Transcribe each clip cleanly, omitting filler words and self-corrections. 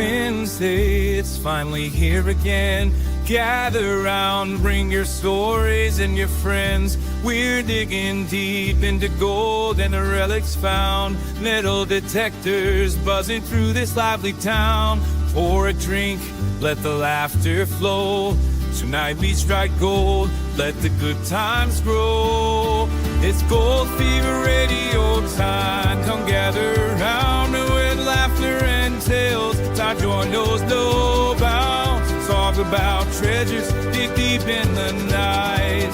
Wednesday, it's finally here again. Gather round, bring your stories and your friends. We're digging deep into gold and the relics found. Metal detectors buzzing through this lively town. Pour a drink, let the laughter flow. Tonight we strike gold, let the good times grow. It's Gold Fever Radio time. Come gather round with laughter and tales. Time join those no bounds. Talk about treasures, dig deep in the night.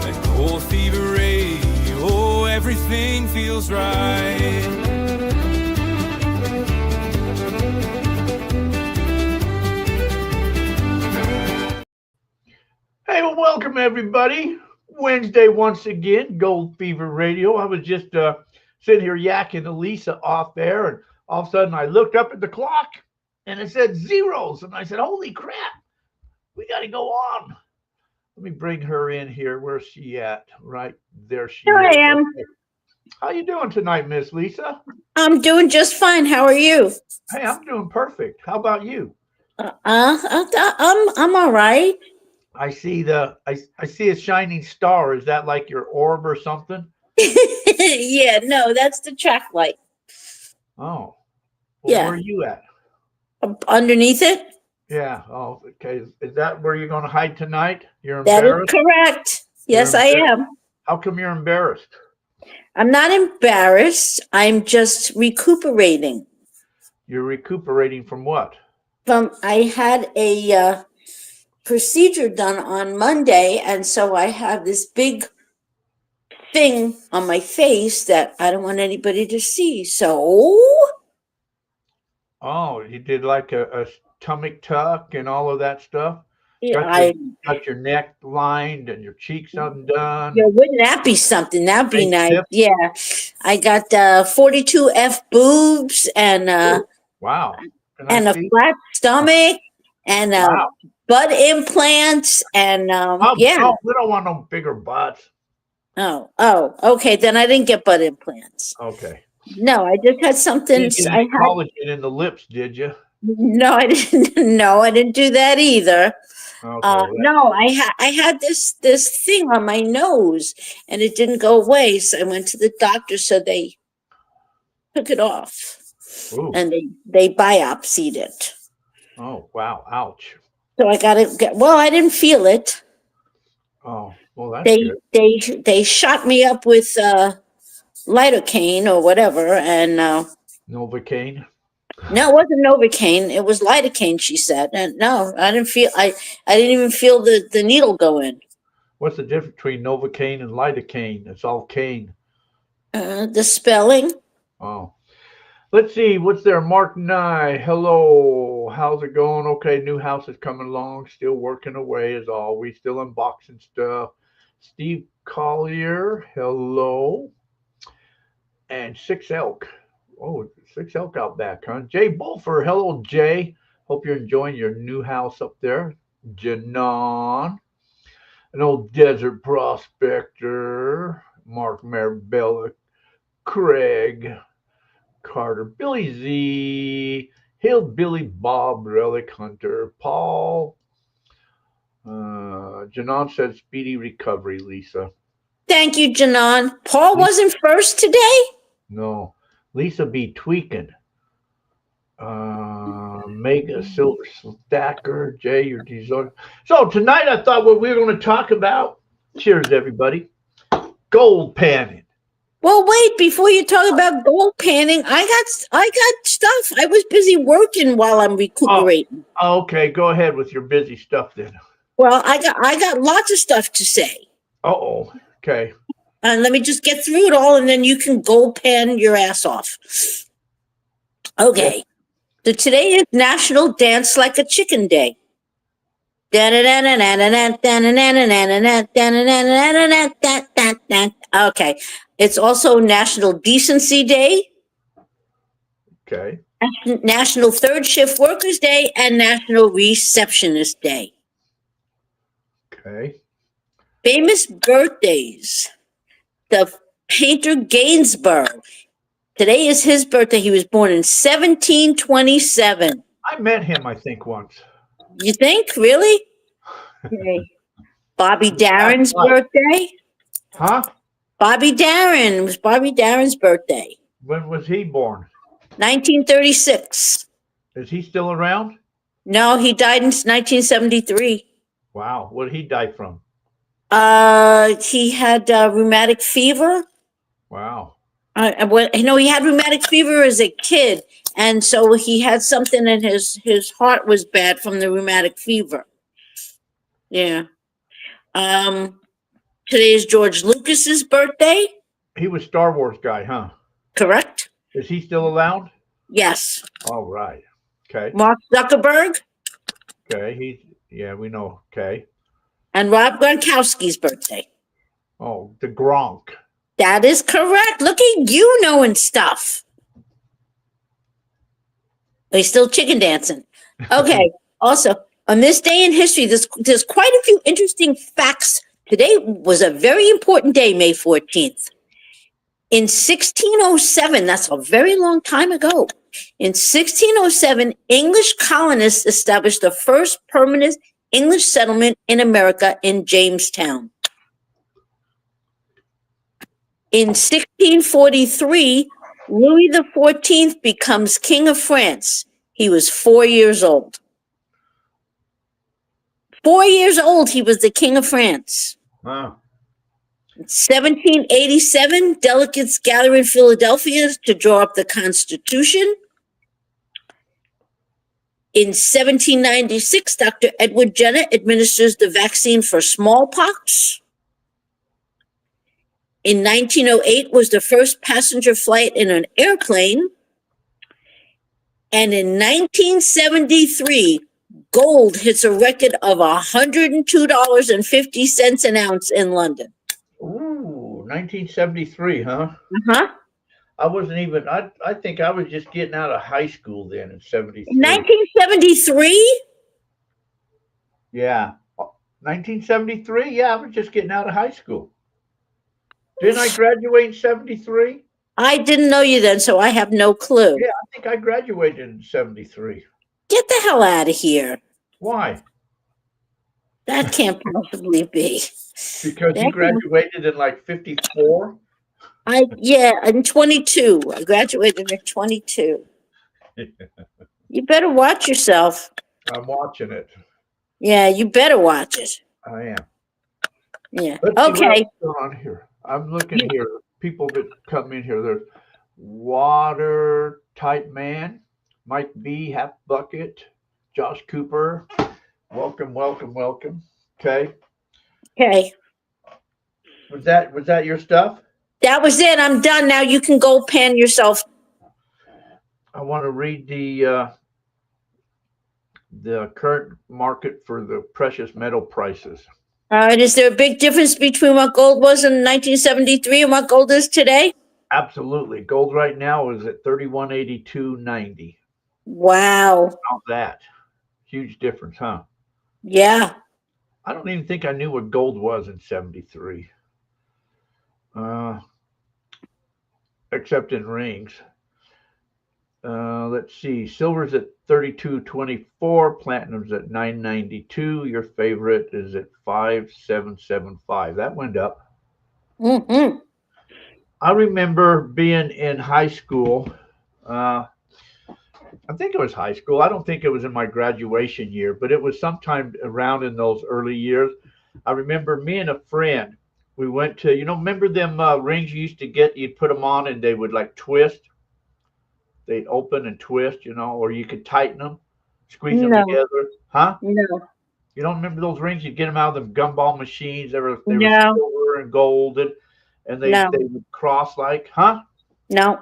At Gold Fever Radio, everything feels right. Hey, well, welcome everybody. Wednesday once again, Gold Fever Radio. I was just sitting here yakking to Lisa off there, and all of a sudden I looked up at the clock and it said zeros, and I said, "Holy crap, we got to go on." Let me bring her in here. Where's she at? Right there she Here is. I am. Okay. How you doing tonight, Miss Lisa? I'm doing just fine. How are you? Hey, I'm doing perfect. How about you? I'm all right. I see I see a shining star. Is that like your orb or something? Yeah, no, that's the track light. Oh, well, Yeah. Where are you at? Underneath it? Yeah. Oh, okay. Is that where you're going to hide tonight? You're That is embarrassed? correct. Yes, I am. How come you're embarrassed? I'm not embarrassed. I'm just recuperating. You're recuperating from what? I had a procedure done on Monday, and so I have this big thing on my face that I don't want anybody to see. So Oh, you did like a stomach tuck and all of that stuff? yeah, Got your neck lined and your cheeks undone. yeah, wouldn't that be something? That'd be Fake nice. tips? Yeah. I got 42F boobs and Wow. Can I and a see? flat stomach and Wow. butt implants and yeah. Oh, we don't want no bigger butts. Oh, okay. Then I didn't get butt implants. Okay. No, I just had something. You didn't I get had collagen in the lips, did you? no, I didn't. No, I didn't do that either. Okay. No, I had this thing on my nose and it didn't go away. So I went to the doctor. So they took it off. Ooh. And they biopsied it. Oh, wow. Ouch. So I got to get. Well, I didn't feel it. Oh, well, that's good. They shot me up with lidocaine or whatever, and Novocaine? no, it wasn't Novocaine. It was lidocaine. She said, and no, I didn't feel. I didn't even feel the needle go in. What's the difference between Novocaine and lidocaine? It's all cane. The spelling. Oh. Let's see. What's there? Mark Nye. Hello. How's it going? Okay. New house is coming along. Still working away as always. Still unboxing stuff. Steve Collier. Hello. And Six Elk. Oh, Six Elk out back, huh? Jay Bulfer. Hello, Jay. Hope you're enjoying your new house up there. Janon. An old desert prospector. Mark Marabella. Craig. Carter, Billy Z, Hillbilly Bob, Relic Hunter, Paul. Janon said speedy recovery, Lisa. Thank you, Janon. Paul wasn't first today? No. Lisa be tweaking. Mega Silver Stacker, Jay, your design. So tonight I thought what we were going to talk about, cheers everybody, gold panning. Well, wait, before you talk about gold panning, I got stuff. I was busy working while I'm recuperating. Oh, okay, go ahead with your busy stuff then. Well, I got lots of stuff to say. Uh-oh. Okay. And let me just get through it all and then you can gold pan your ass off. Okay. So today is National Dance Like a Chicken Day. Okay. It's also National Decency Day, Okay. National Third Shift Workers Day, and National Receptionist Day. Okay. Famous birthdays. The painter Gainsborough. Today is his birthday. He was born in 1727. I met him, I think, once. You think? Really? Okay. Bobby Darin's birthday? Huh? Bobby Darin. It was Bobby Darin's birthday. When was he born? 1936. Is he still around? No, he died in 1973. Wow. What did he die from? He had rheumatic fever. Wow. He had rheumatic fever as a kid, and so he had something in his heart was bad from the rheumatic fever. Yeah. Today is George Lucas's birthday. He was Star Wars guy, huh? Correct? Is he still around? Yes. All right. Okay. Mark Zuckerberg Okay. Yeah, we know. Okay. and Rob Gronkowski's birthday. Oh, the Gronk. That is correct. Look at you knowing stuff. He's still chicken dancing. Okay. Also, on this day in history, there's quite a few interesting facts. Today was a very important day, May 14th. In 1607, that's a very long time ago. In 1607, English colonists established the first permanent English settlement in America in Jamestown. In 1643, Louis XIV becomes King of France. He was 4 years old. 4 years old, he was the King of France. Wow. In 1787, delegates gather in Philadelphia to draw up the Constitution. In 1796, Dr. Edward Jenner administers the vaccine for smallpox. In 1908 was the first passenger flight in an airplane. And in 1973, gold hits a record of $102.50 an ounce in London. Ooh, 1973, huh? Uh-huh. I wasn't even, I think I was just getting out of high school then in 73. 1973? Yeah. 1973? Yeah, I was just getting out of high school. Didn't I graduate in 73? I didn't know you then, so I have no clue. Yeah, I think I graduated in 73. Get the hell out of here. Why? That can't possibly be. Because you graduated in like 54? In 22. I graduated in 22. You better watch yourself. I'm watching it. Yeah, you better watch it. I am. Yeah. Let's see Okay. what's going on here. I'm looking here. People that come in here. There's Water Type Man, Mike B, Half Bucket, Josh Cooper. Welcome, welcome, welcome. Okay. Okay. Was that your stuff? That was it. I'm done. Now you can go pan yourself. I want to read the current market for the precious metal prices. All right. Is there a big difference between what gold was in 1973 and what gold is today? Absolutely. Gold right now is at 3182.90. Wow. How's that? Huge difference, huh? Yeah. I don't even think I knew what gold was in 73. Except in rings. Let's see. Silver's at 32.24. Platinum's at 9.92. Your favorite is at 5.775. That went up. Mm-hmm. I remember being in high school. I think it was high school. I don't think it was in my graduation year, but it was sometime around in those early years. I remember me and a friend, we went to, remember them rings you used to get, you'd put them on and they would like twist. They'd open and twist, or you could tighten them, squeeze them together. Huh? No. You don't remember those rings? You'd get them out of them gumball machines. They were No. silver and gold, and they would cross like, huh? No.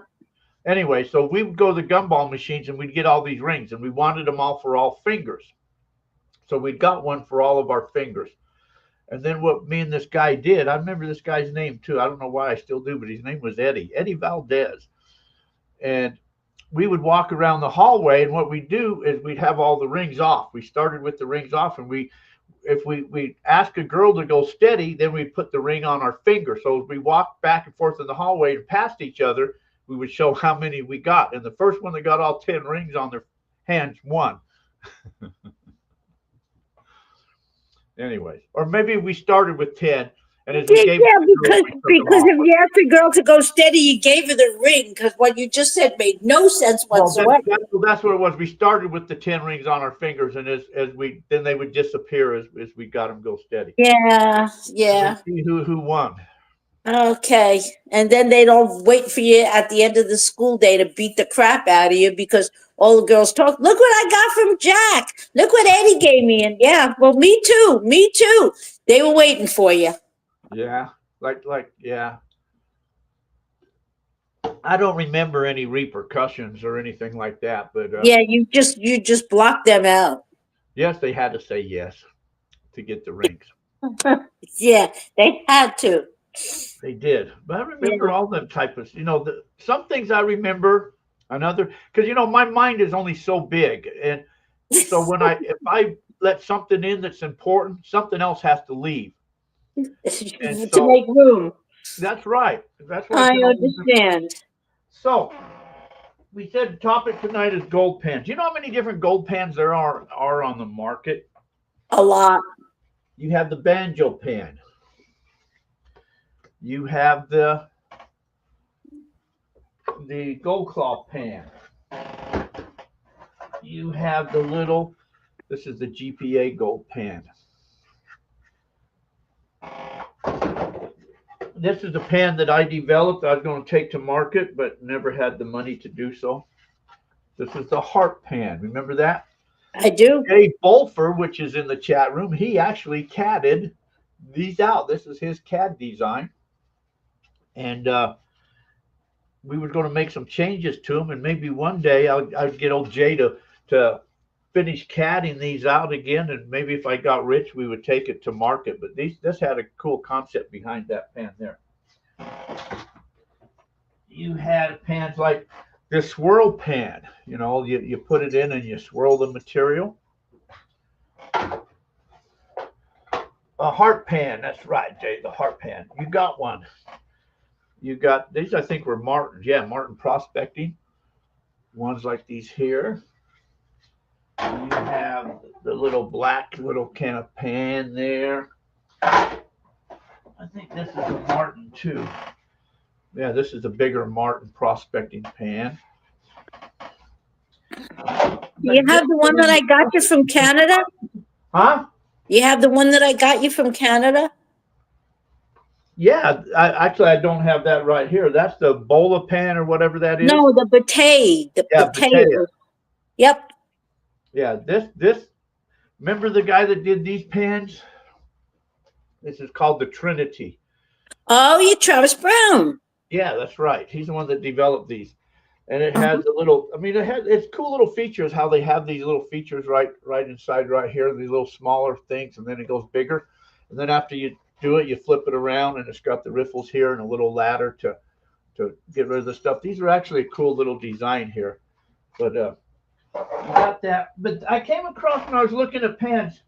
Anyway, so we would go to the gumball machines and we'd get all these rings, and we wanted them all for all fingers. So we got one for all of our fingers. And then what me and this guy did, I remember this guy's name too. I don't know why I still do, but his name was Eddie Valdez. And we would walk around the hallway, and what we'd do is we'd have all the rings off. We started with the rings off, and if we ask a girl to go steady, then we'd put the ring on our finger. So as we walked back and forth in the hallway and past each other, we would show how many we got. And the first one that got all 10 rings on their hands won. Anyways, or maybe we started with 10, and as we gave Yeah, it to the girl, we took them because off. if you asked the girl to go steady, you gave her the ring. Because what you just said made no sense Well, whatsoever. that's what it was. We started with the 10 rings on our fingers, and as we then they would disappear as we got them go steady. Yeah, And yeah. let's see who won. Okay. And then they don't wait for you at the end of the school day to beat the crap out of you because all the girls talk. Look what I got from Jack. Look what Eddie gave me. And yeah, well, me too. Me too. They were waiting for you. Yeah, yeah. I don't remember any repercussions or anything like that, but Yeah, you just blocked them out. yes, they had to say yes to get the rings. Yeah, they had to. They did, but I remember Yeah. all them type of, some things I remember, another because my mind is only so big, and so if I let something in that's important, something else has to leave, and To so make room. that's right. That's why I I can only. understand. So we said the topic tonight is gold pans. You know how many different gold pans there are on the market? A lot. You have the banjo pan. You have the gold cloth pan. You have the little. This is the GPA gold pan. This is a pan that I developed. I was going to take to market, but never had the money to do so. This is the heart pan. Remember that? I do. Dave Bolfer, which is in the chat room, he actually CAD'd these out. This is his CAD design. And we were going to make some changes to them. And maybe one day I'd get old Jay to finish CADing these out again. And maybe if I got rich, we would take it to market. But this had a cool concept behind that pan there. You had pans like the swirl pan. You put it in and you swirl the material. A heart pan. That's right, Jay, the heart pan. You got one. You got these, I think were Martin's. Yeah, Martin Prospecting. Ones like these here. You have the little black little can of pan there. I think this is a Martin too. Yeah, this is a bigger Martin Prospecting pan. You have the one that I got you from Canada? Huh? You have the one that I got you from Canada? Yeah, I don't have that right here. That's the Bola pan or whatever that is. No, the batey. The Yeah, batey. Yep. Yeah, this. Remember the guy that did these pans? This is called the Trinity. Oh, you Travis Brown. Yeah, that's right. He's the one that developed these, and it has a little. I mean, it's cool little features. How they have these little features right inside right here. These little smaller things, and then it goes bigger, and then after you do it, you flip it around, and it's got the riffles here and a little ladder to get rid of the stuff. These are actually a cool little design here, but you got that. But I came across when I was looking at pans.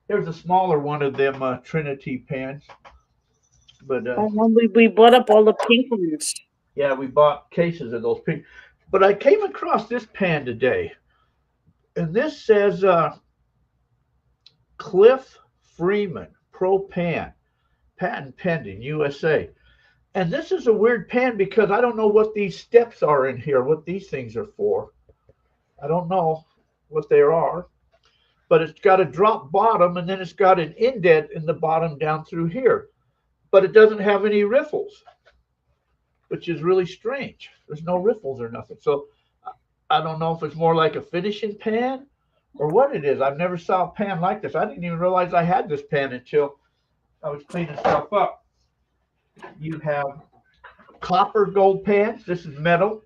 There's a smaller one of them Trinity pans. But we bought up all the pink ones. yeah, we bought cases of those pink. But I came across this pan today, and this says Cliff Freeman Pro Pan, patent pending, USA. And this is a weird pan because I don't know what these steps are in here, what these things are for. I don't know what they are, but it's got a drop bottom, and then it's got an indent in the bottom down through here. But it doesn't have any riffles, which is really strange. There's no riffles or nothing. So I don't know if it's more like a finishing pan or what it is. I've never saw a pan like this. I didn't even realize I had this pan until I was cleaning stuff up. You have copper gold pans. This is metal.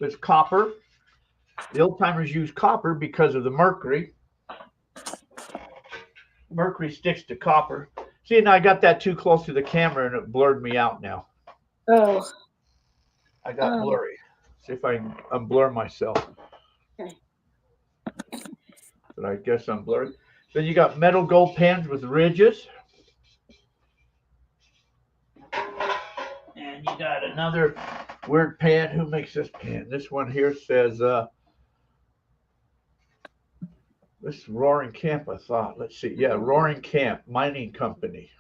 It's copper. The old timers use copper because of the mercury. Mercury sticks to copper. See, now I got that too close to the camera and it blurred me out now. Oh. I got blurry. See if I can unblur myself. Okay. But I guess I'm blurry. Then you got metal gold pans with ridges. And you got another weird pan. Who makes this pan? This one here says This is Roaring Camp, I thought. Let's see. Yeah, Roaring Camp Mining Company.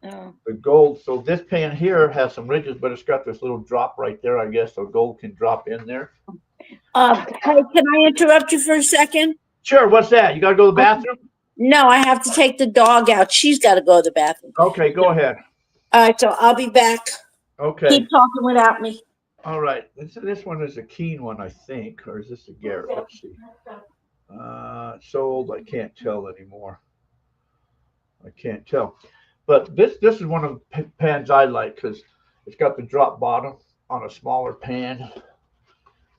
Oh. The gold. So this pan here has some ridges, but it's got this little drop right there, I guess, so gold can drop in there. Hey, can I interrupt you for a second? Sure. What's that? You got to go to the bathroom? No, I have to take the dog out. She's got to go to the bathroom. Okay, go ahead. All right, so I'll be back. Okay. Keep talking without me. All right. This one is a Keen one, I think, or is this a Garrett? Let's see. Sold. I can't tell anymore. I can't tell. But this is one of the pans I like because it's got the drop bottom on a smaller pan,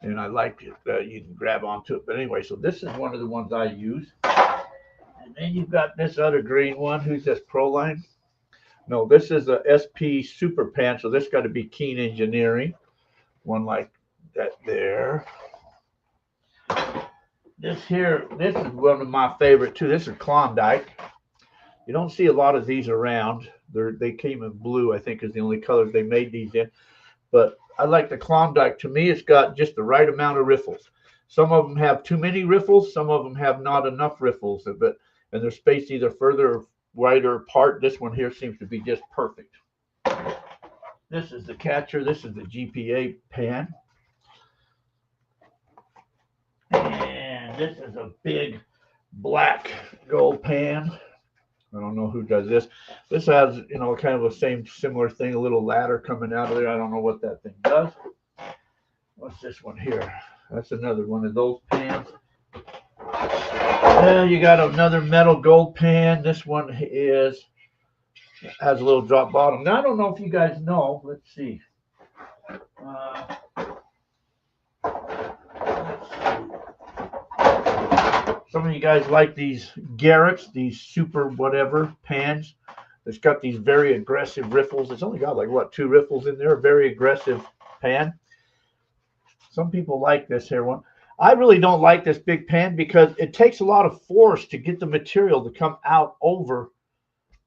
and I like it. You can grab onto it. But anyway, so this is one of the ones I use. And then you've got this other green one. Who's this? Proline? No, this is a SP Super Pan. So this got to be Keen Engineering. One like that there. This here, this is one of my favorite too. This is Klondike. You don't see a lot of these around. They came in blue, I think, is the only colors they made these in. But I like the Klondike. To me, it's got just the right amount of riffles. Some of them have too many riffles. Some of them have not enough riffles. And they're spaced either further or wider apart. This one here seems to be just perfect. This is the catcher. This is the GPA pan. And this is a big black gold pan. I don't know who does this. This has, kind of the same similar thing, a little ladder coming out of there. I don't know what that thing does. What's this one here? That's another one of those pans. You got another metal gold pan. This one has a little drop bottom. Now, I don't know if you guys know. Let's see. Some of you guys like these Garrett's, these super whatever pans. It's got these very aggressive riffles. It's only got like, what, 2 riffles in there. Very aggressive pan. Some people like this here one. I really don't like this big pan because it takes a lot of force to get the material to come out over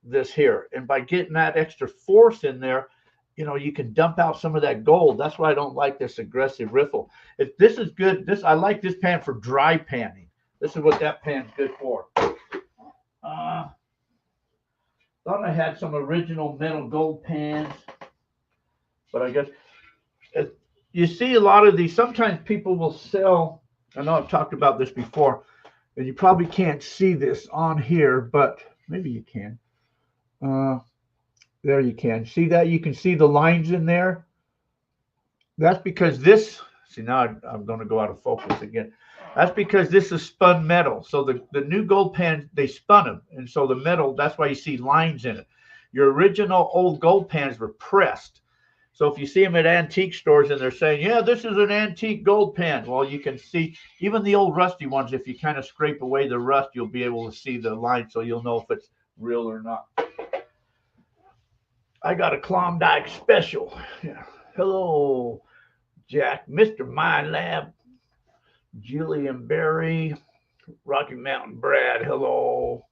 this here. And by getting that extra force in there, you can dump out some of that gold. That's why I don't like this aggressive riffle. This is good. I like this pan for dry panning. This is what that pan's good for. Thought I had some original metal gold pans, but I guess you see a lot of these. Sometimes people will sell. I know I've talked about this before, and you probably can't see this on here, but maybe you can. There you can see that. You can see the lines in there. That's because this. See, now I'm going to go out of focus again. That's because this is spun metal. So the new gold pans, they spun them. And so the metal, that's why you see lines in it. Your original old gold pans were pressed. So if you see them at antique stores and they're saying, yeah, this is an antique gold pan. Well, you can see even the old rusty ones, if you kind of scrape away the rust, you'll be able to see the line so you'll know if it's real or not. I got a Klondike special. Yeah. Hello, Jack, Mr. Mind Lab. Julian Berry, Rocky Mountain Brad, hello.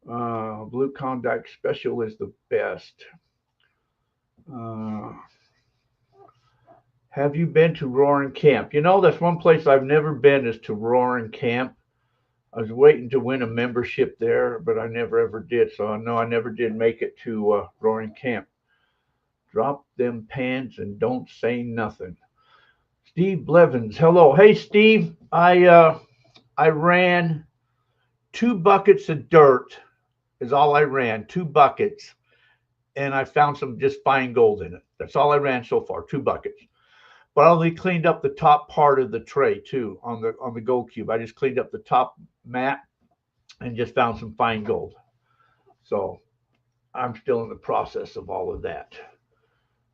Blue Klondike Special is the best. Have you been to Roaring Camp? That's one place I've never been is to Roaring Camp. I was waiting to win a membership there, but I never ever did. So I never did make it to Roaring Camp. Drop them pans and don't say nothing. Steve Blevins, hello. Hey, Steve, I ran 2 buckets of dirt is all I ran, 2 buckets, and I found some just fine gold in it. That's all I ran so far, 2 buckets. But I only cleaned up the top part of the tray too on the gold cube. I just cleaned up the top mat and just found some fine gold. So I'm still in the process of all of that.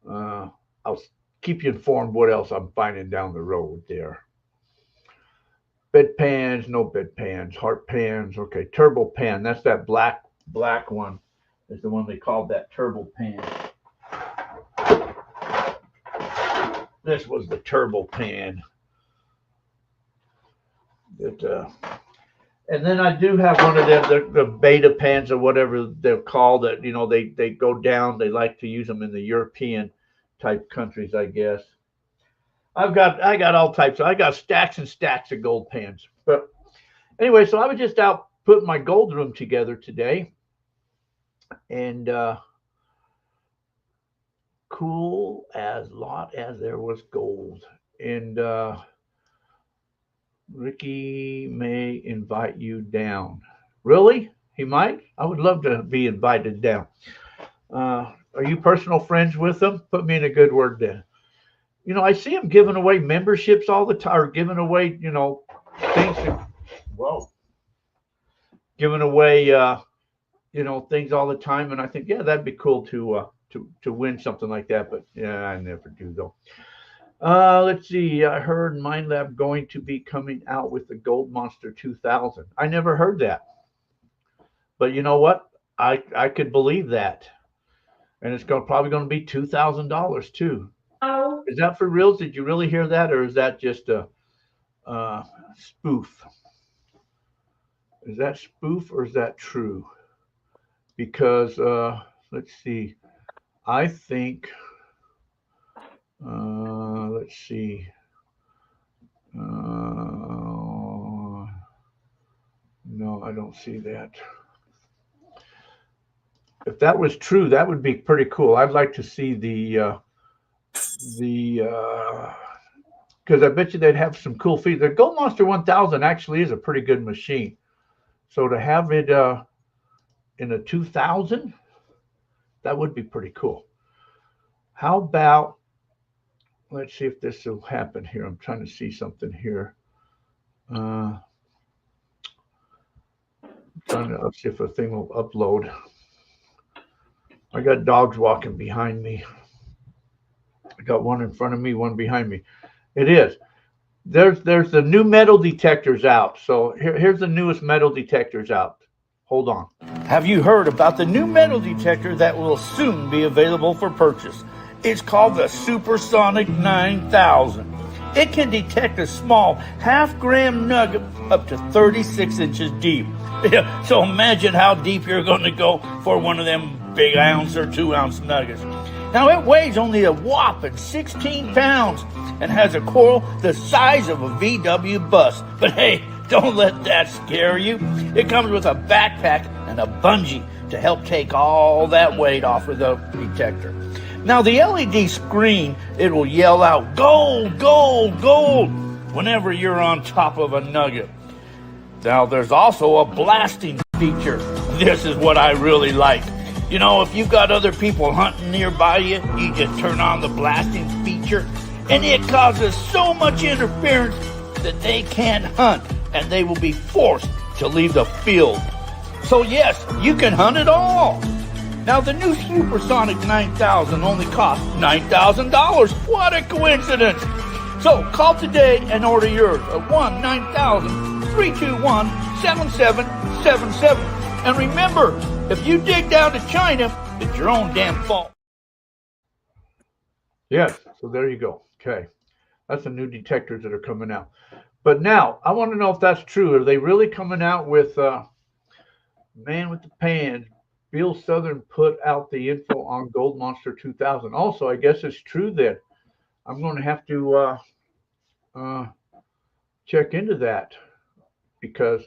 I'll keep you informed what else I'm finding down the road there. Bed pans, no bed pans. Heart pans, okay. Turbo pan, that's that black one. Is the one they called that turbo pan. This was the turbo pan. And then I do have one of them, the beta pans or whatever they're called. That they go down. They like to use them in the European type countries, I guess. I got all types. I got stacks and stacks of gold pans. But Anyway, so I was just out putting my gold room together today, and cool as lot as there was gold. And Ricky may invite you down. Really? He might? I would love to be invited down. Are you personal friends with him? Put me in a good word then. You know, I see him giving away memberships all the time, or giving away, things. Whoa. Giving away, things all the time, and I think, yeah, that'd be cool to win something like that. But yeah, I never do though. Let's see. I heard Mind Lab going to be coming out with the Gold Monster 2000. I never heard that, but you know what? I could believe that, and it's probably going to be $2,000 too. Oh. Is that for reals? Did you really hear that, or is that just a spoof? Is that spoof or is that true? Because let's see. I think. Let's see. No, I don't see that. If that was true, that would be pretty cool. I'd like to see the because I bet you they'd have some cool features. The Gold Monster 1000 actually is a pretty good machine. So to have it in a 2000, that would be pretty cool. How about, let's see if this will happen here. I'm trying to see something here. Trying to see if a thing will upload. I got dogs walking behind me. I got one in front of me, one behind me. It is. There's the new metal detectors out. So here's the newest metal detectors out. Hold on. Have you heard about the new metal detector that will soon be available for purchase? It's called the Supersonic 9000. It can detect a small half-gram nugget up to 36 inches deep. So imagine how deep you're going to go for one of them big ounce or 2 ounce nuggets. Now it weighs only a whopping 16 pounds and has a coil the size of a VW bus. But hey, don't let that scare you. It comes with a backpack and a bungee to help take all that weight off of the detector. Now the LED screen, it will yell out gold, gold, gold whenever you're on top of a nugget. Now there's also a blasting feature. This is what I really like. You know, if you've got other people hunting nearby you, you just turn on the blasting feature, and it causes so much interference that they can't hunt, and they will be forced to leave the field. So yes, you can hunt it all. Now the new Supersonic 9000 only costs $9,000. What a coincidence! So call today and order yours at 1-9,321-7777. And remember, if you dig down to China, it's your own damn fault. Yes, so there you go. Okay. That's the new detectors that are coming out. But now, I want to know if that's true. Are they really coming out with Man with the Pans? Bill Southern put out the info on Gold Monster 2000. Also, I guess it's true that I'm going to have to check into that because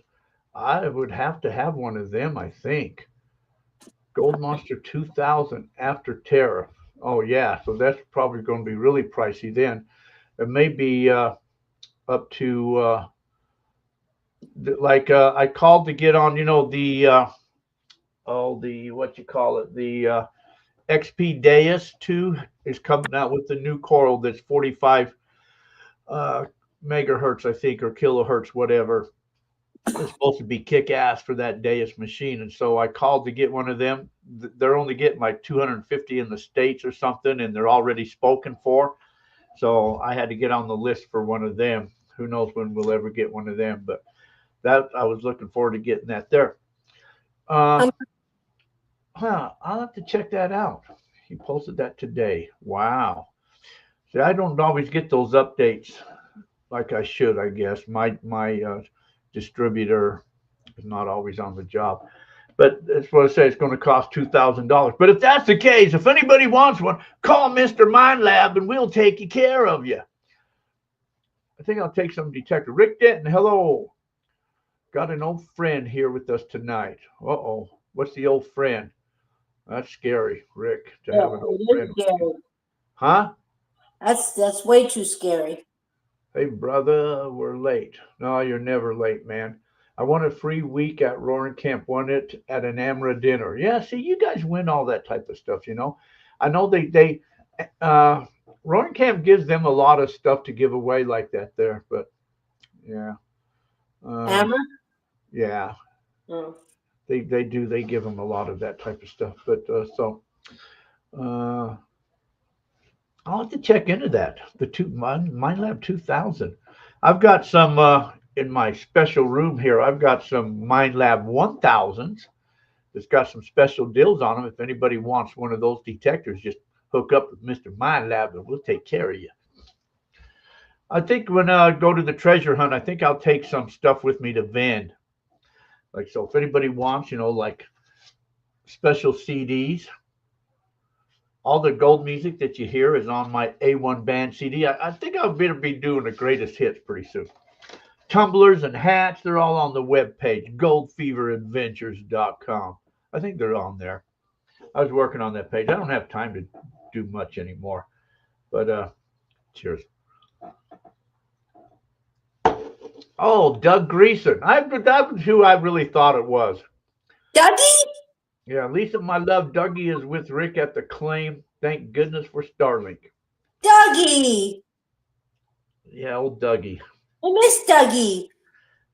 I would have to have one of them, I think. Gold Monster 2000 after tariff. Oh, yeah. So that's probably going to be really pricey then. It may be up to, I called to get on, the XP Deus 2 is coming out with the new coil that's 45 megahertz, I think, or kilohertz, whatever. It's supposed to be kick-ass for that Deus machine. And so I called to get one of them. They're only getting like 250 in the States or something, and they're already spoken for. So I had to get on the list for one of them. Who knows when we'll ever get one of them, but that I was looking forward to getting that there. I'll have to check that out. He posted that today. Wow. See, I don't always get those updates like I should, I guess. My distributor is not always on the job. But that's what I say. It's going to cost $2,000. But if that's the case, if anybody wants one, call Mr. Mind Lab and we'll take care of you. I think I'll take some detector. Rick Denton, hello. Got an old friend here with us tonight. Uh-oh. What's the old friend? That's scary, Rick, to Yeah, have an old it friend is with you. scary. Huh? That's way too scary. Hey, brother, we're late. No, you're never late, man. I won a free week at Roaring Camp. Won it at an Amra dinner. Yeah, see, you guys win all that type of stuff, you know. I know uh, Roaring Camp gives them a lot of stuff to give away like that there, but yeah, uh, Amber? yeah, Oh. they give them a lot of that type of stuff. But uh, I'll have to check into that. The Mind Lab 2000. I've got some in my special room here. I've got some Mind Lab 1000s. It's got some special deals on them. If anybody wants one of those detectors, just hook up with Mr. Mind Lab and we'll take care of you. I think when I go to the treasure hunt, I think I'll take some stuff with me to vend. Like, so if anybody wants, like special CDs, all the gold music that you hear is on my A1 band CD. I think I'll better be doing the greatest hits pretty soon. Tumblers and hats, they're all on the webpage, goldfeveradventures.com. I think they're on there. I was working on that page. I don't have time to do much anymore. But cheers. Oh, Doug Greason. That was who I really thought it was. Dougie? Yeah, Lisa, my love, Dougie is with Rick at the claim. Thank goodness for Starlink. Dougie! Yeah, old Dougie. I miss Dougie.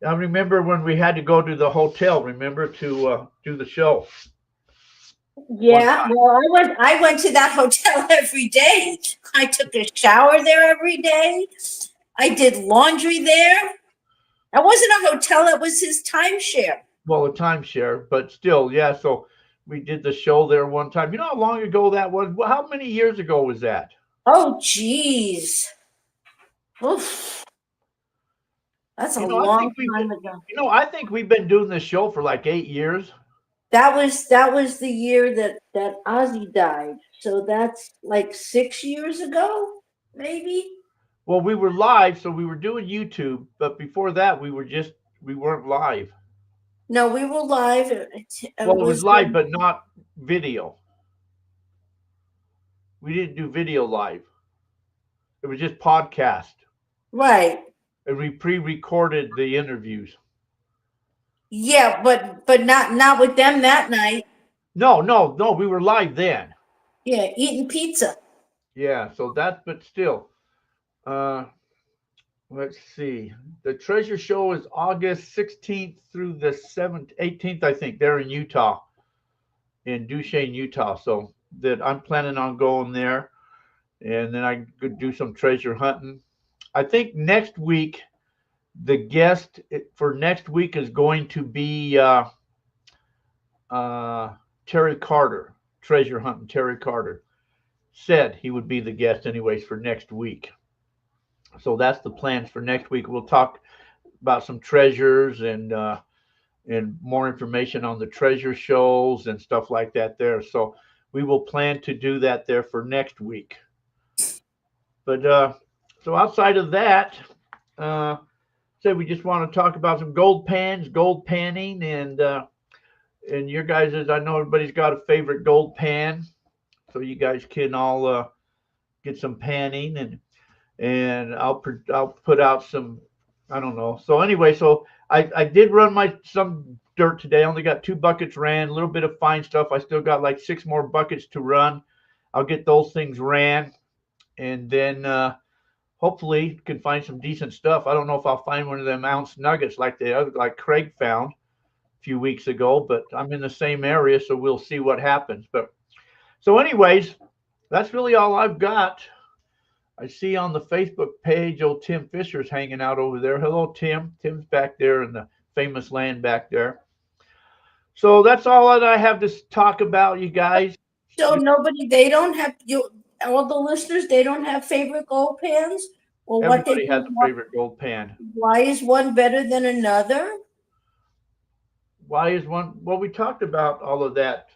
I remember when we had to go to the hotel, remember, to do the show. Yeah, well, I went to that hotel every day. I took a shower there every day. I did laundry there. That wasn't a hotel, it was his timeshare. Well, a timeshare, but still, yeah. So we did the show there one time. You know how long ago that was? Well, how many years ago was that? Oh, geez. Oof. That's a I long think time ago. I think we've been doing this show for like 8 years. That was the year that Ozzy died. So that's like 6 years ago, maybe. Well, we were live, so we were doing YouTube, but before that, we weren't live. No, we were live. Well, it was live, but not video. We didn't do video live. It was just podcast. Right. And we pre-recorded the interviews. Yeah, but not with them that night. No, we were live then. Yeah, eating pizza. Yeah, so but still. Let's see. The treasure show is August 16th through the 18th, I think. They're in Utah, in Duchesne, Utah. So that I'm planning on going there, and then I could do some treasure hunting. I think next week, the guest for next week is going to be Terry Carter, treasure hunting Terry Carter. Said he would be the guest anyways for next week. So that's the plans for next week. We'll talk about some treasures and more information on the treasure shows and stuff like that there. So we will plan to do that there for next week. But so outside of that, we just want to talk about some gold pans, gold panning, and your guys, I know everybody's got a favorite gold pan, so you guys can all get some panning, and I'll put out some, I don't know. So anyway, so I did run some dirt today. I only got 2 buckets ran, a little bit of fine stuff. I still got like 6 more buckets to run. I'll get those things ran, and then hopefully can find some decent stuff. I don't know if I'll find one of them ounce nuggets like Craig found a few weeks ago, but I'm in the same area, so we'll see what happens. But so anyways, that's really all I've got. I see on the Facebook page, old Tim Fisher's hanging out over there. Hello, Tim. Tim's back there in the famous land back there. So that's all that I have to talk about, you guys. So they don't have all the listeners, they don't have favorite gold pans? Or everybody has a favorite gold pan. Why is one better than another? Why is one? Well, we talked about all of that.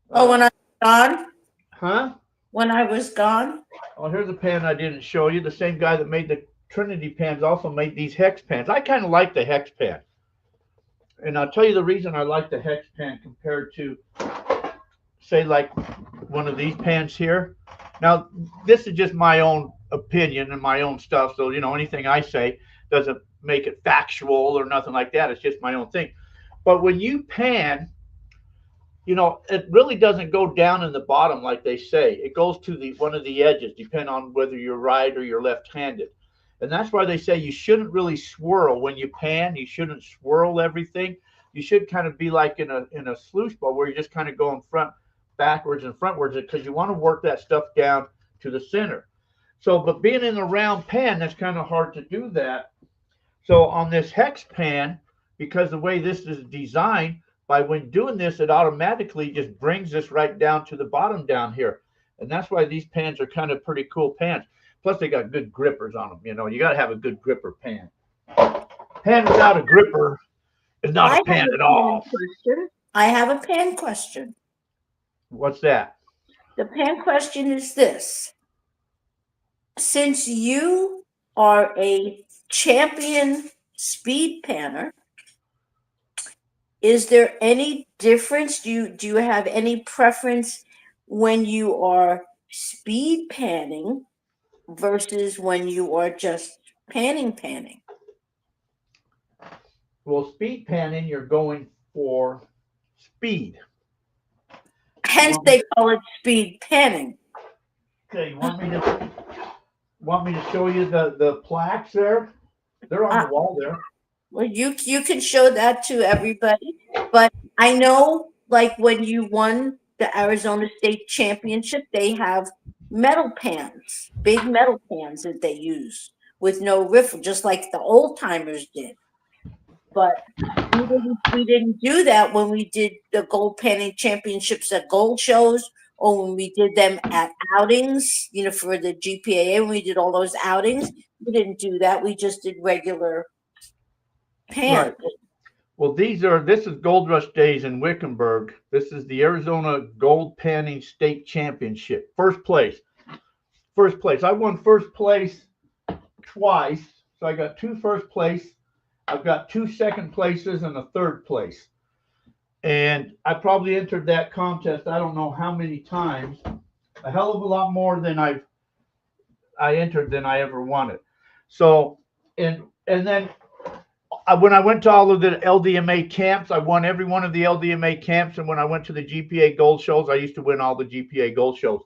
When I was gone? Huh? When I was gone? Oh, here's a pan I didn't show you. The same guy that made the Trinity pans also made these hex pans. I kind of like the hex pan. And I'll tell you the reason I like the hex pan compared to, say, like one of these pans here. Now, this is just my own opinion and my own stuff. So, anything I say doesn't make it factual or nothing like that. It's just my own thing. But when you pan, it really doesn't go down in the bottom like they say. It goes to one of the edges, depending on whether you're right or you're left-handed. And that's why they say you shouldn't really swirl when you pan. You shouldn't swirl everything. You should kind of be like in a sluice bowl where you're just kind of going backwards and frontwards, because you want to work that stuff down to the center. So, but being in a round pan, that's kind of hard to do that. So on this hex pan, because the way this is designed, by when doing this, it automatically just brings this right down to the bottom down here. And that's why these pans are kind of pretty cool pans. Plus, they got good grippers on them. You got to have a good gripper pan. Pan without a gripper is not a pan at all. I have a pan question. What's that? The pan question is this. Since you are a champion speed panner, is there any difference? Do you have any preference when you are speed panning versus when you are just panning? Well, speed panning, you're going for speed. Hence, they call it speed panning. Okay, you want me to show you the plaques there? They're on the wall there. Well, you can show that to everybody, but I know, like, when you won the Arizona State Championship, they have metal pans, big metal pans that they use with no riffle, just like the old timers did. But we didn't do that when we did the gold panning championships at gold shows, or when we did them at outings, for the GPAA, when we did all those outings. We didn't do that. We just did regular pan. Right. Well, this is Gold Rush Days in Wickenburg. This is the Arizona Gold Panning State Championship. First place. I won first place twice. So I got 2 first place. I've got 2 second places and a third place. And I probably entered that contest, I don't know how many times, a hell of a lot more than I entered than I ever won it. So, and then when I went to all of the LDMA camps, I won every one of the LDMA camps. And when I went to the GPA gold shows, I used to win all the GPA gold shows.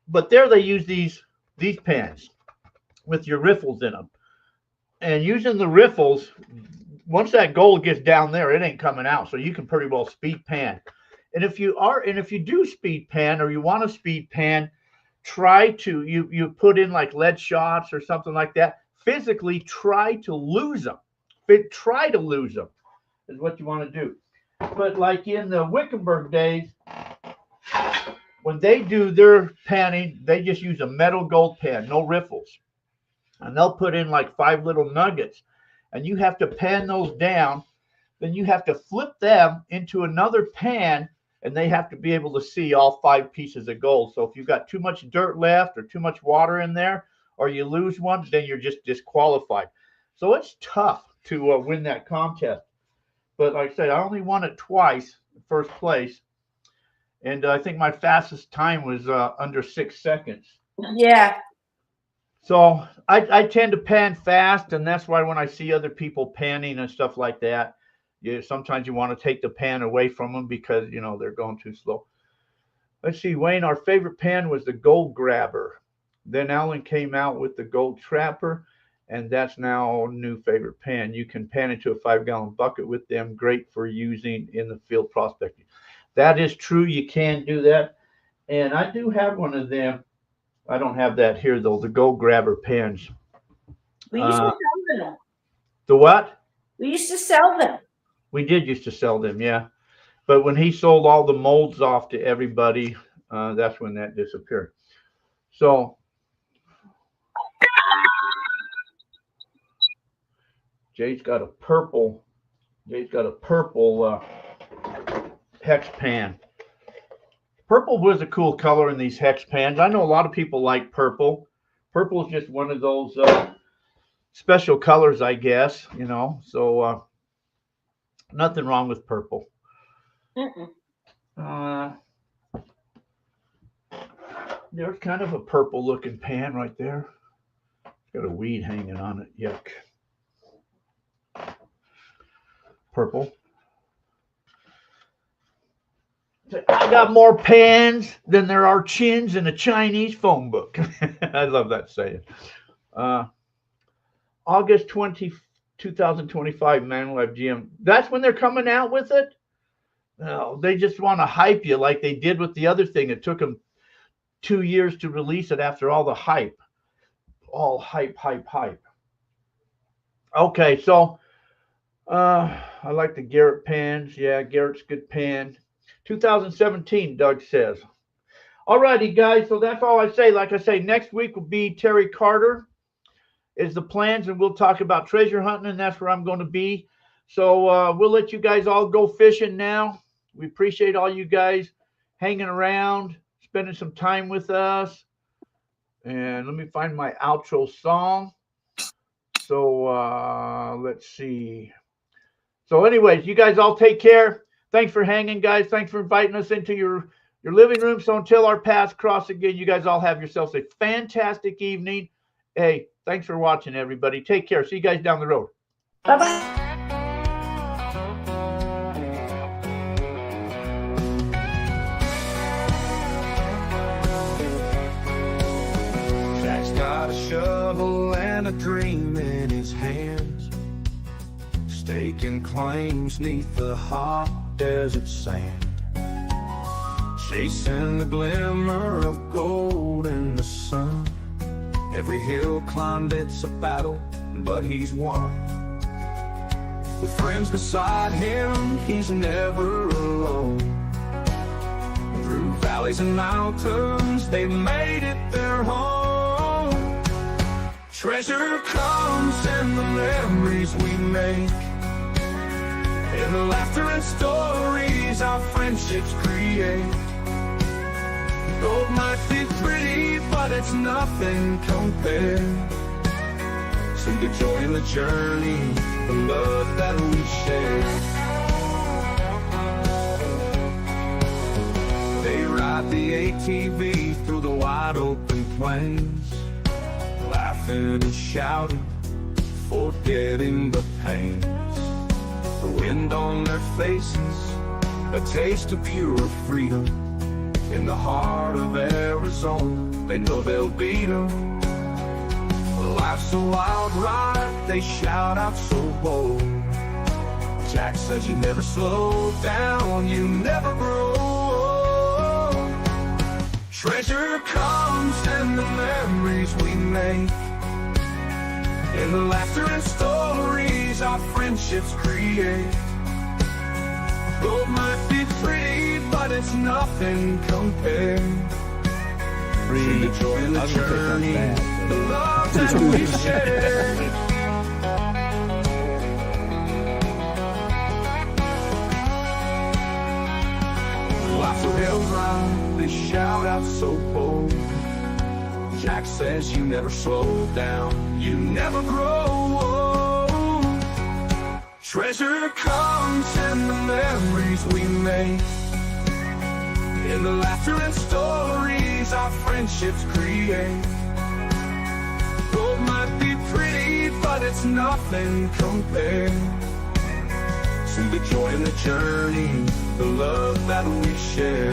But there they use these pans with your riffles in them. And using the riffles, once that gold gets down there, it ain't coming out. So you can pretty well speed pan. And if you do speed pan, or you want to speed pan, try to, you put in like lead shots or something like that. Physically try to lose them. Try to lose them is what you want to do. But like in the Wickenburg days, when they do their panning, they just use a metal gold pan, no riffles. And they'll put in like 5 little nuggets, and you have to pan those down. Then you have to flip them into another pan, and they have to be able to see all 5 pieces of gold. So if you've got too much dirt left or too much water in there, or you lose one, then you're just disqualified. So it's tough to win that contest. But like I said, I only won it twice, first place. And I think my fastest time was under 6 seconds. Yeah. So I tend to pan fast, and that's why when I see other people panning and stuff like that, sometimes you want to take the pan away from them because, they're going too slow. Let's see, Wayne, our favorite pan was the Gold Grabber. Then Alan came out with the Gold Trapper, and that's now a new favorite pan. You can pan into a 5-gallon bucket with them. Great for using in the field prospecting. That is true. You can do that. And I do have one of them. I don't have that here, though, the Gold Grabber pans. We used to sell them. The what? We used to sell them. We did used to sell them, yeah. But when he sold all the molds off to everybody, that's when that disappeared. So Jay's got a purple hex pan. Purple was a cool color in these hex pans. I know a lot of people like purple. Purple is just one of those special colors, I guess, So Nothing wrong with purple. Mm-mm. There's kind of a purple looking pan right there. It's got a weed hanging on it. Yuck. Purple. I got more pans than there are chins in a Chinese phone book. I love that saying. August 20, 2025, Man Life GM. That's when they're coming out with it? No, they just want to hype you like they did with the other thing. It took them 2 years to release it after all the hype. All hype. Okay, so I like the Garrett pans. Yeah, Garrett's good pan. 2017, Doug says. All righty, guys. So that's all I say. Like I say, next week will be Terry Carter is the plans, and we'll talk about treasure hunting, and that's where I'm going to be. So we'll let you guys all go fishing now. We appreciate all you guys hanging around, spending some time with us. And let me find my outro song. So let's see. So anyways, you guys all take care. Thanks for hanging, guys. Thanks for inviting us into your living room. So until our paths cross again, you guys all have yourselves a fantastic evening. Hey, thanks for watching, everybody. Take care. See you guys down the road. Bye-bye. Jack's got a shovel and a dream in his hands, staking claims neath the hot desert sand, chasing the glimmer of gold in the sun. Every hill climbed, it's a battle, but he's won. With friends beside him, he's never alone. Through valleys and mountains, they've made it their home. Treasure comes in the memories we make, in the laughter and stories our friendships create. Gold might be pretty, but it's nothing compared to the joy in the journey, the love that we share. They ride the ATV through the wide open plains, laughing and shouting, forgetting the pains. The wind on their faces, a taste of pure freedom. In the heart of Arizona, they know they'll beat 'em. Life's a wild ride, they shout out so bold. Jack says you never slow down, you never grow old. Treasure comes in the memories we make, in the laughter and stories our friendships create. Gold might be pretty, but it's nothing compared to the joy in the journey, the love that we share. Lots of hills round, they shout out so bold. Jack says you never slow down, you never grow old. Treasure comes in the memories we make, in the laughter and stories our friendships create. Gold might be pretty, but it's nothing compared to the joy in the journey, the love that we share.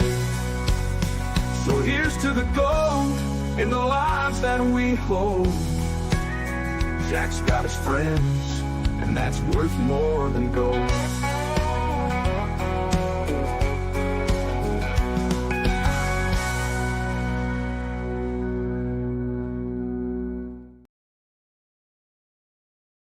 So here's to the gold in the lives that we hold. Jack's got his friends, and that's worth more than gold.